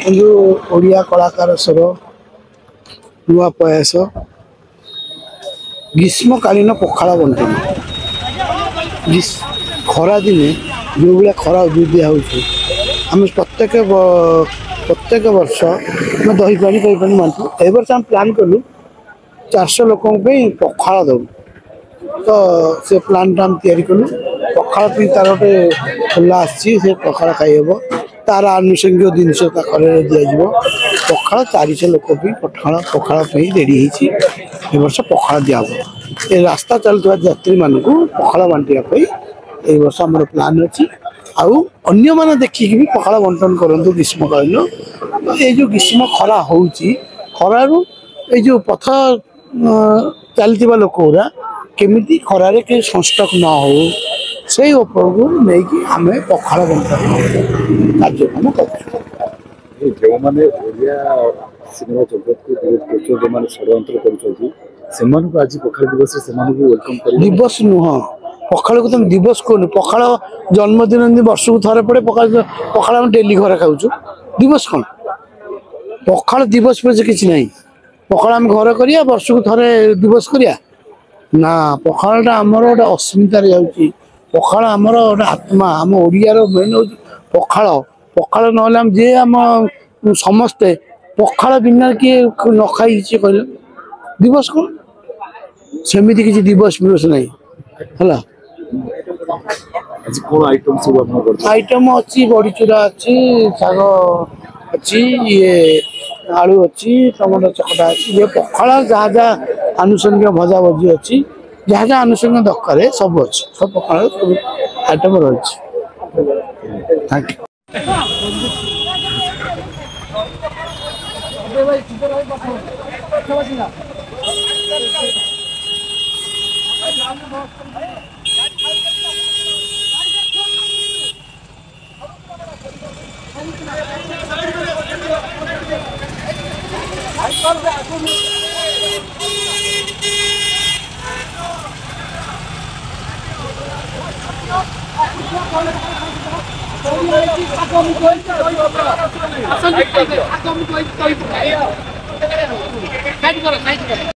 जो ओडिया कलाकार स्वर नुआ प्रयास ग्रीष्मकालीन पखाड़ बंटन खरा दिने जो भाया खरा उद्या होम प्रत्येक वर्ष दही पानी बांटू ए वर्ष आम प्लां कलु 400 लोक पखाड़ दू तो से प्लां टा कलु पखाड़ तार गोटे खोला आसी पखाड़ खाइब तार आनुषंगिक जिनस दिज्व पखाड़ 400 लोक पखाड़ पखाड़ रेडी वर्ष पखाड़ दिहब ए रास्ता चलुवा यात्री मानक पखाड़ बांटापी ए वर्ष आम प्लां अच्छी आउ अन्य मैंने देखिक भी पखाड़ बंटन करूँ ग्रीष्मकालीन ये जो ग्रीष्म खरा हो खरारु ये पथ चलता लोक गुरा केमी खरार के संस्ट्रक न हो से उपरको नहीं आम पखाड़ बंटन कार्यक्रम कर सिनेमा जगत को विरोध कर षड्यंत्र आज पखाड़ दिवस दिवस नुह पखाड़ को तुम दिवस कहून पखाड़ जन्मदिन वर्ष को थे पड़े पखाड़ डेली घर खाऊ दिवस कौन पखाड़ दिवस पे किसी ना पखाड़ आम घर करिया वर्ष को थे दिवस करिया ना पखाड़ा आमर गोटे अस्मितार जाऊँगी पखाड़ आमर गोटे आत्मा आम ओडियार मेन हूँ पखाड़ पखाड़ ना जे आम समस्ते पखाड़ बिना किए न खाई कहल दिवस कौन सेमती किसी दिवस फिवस ना है आइटम अच्छी बड़ी चूरा अच्छी शाग अच्छी ये आलू अच्छी टमाटो चकटा अच्छी ये पखाड़ जहाँ जहाँ आनुषंगिक भजा भजी अच्छी जहाँ जहाँ आनुषंगिक दरकार सब अच्छी सब पखाड़ सब आइटम रही थैंक यू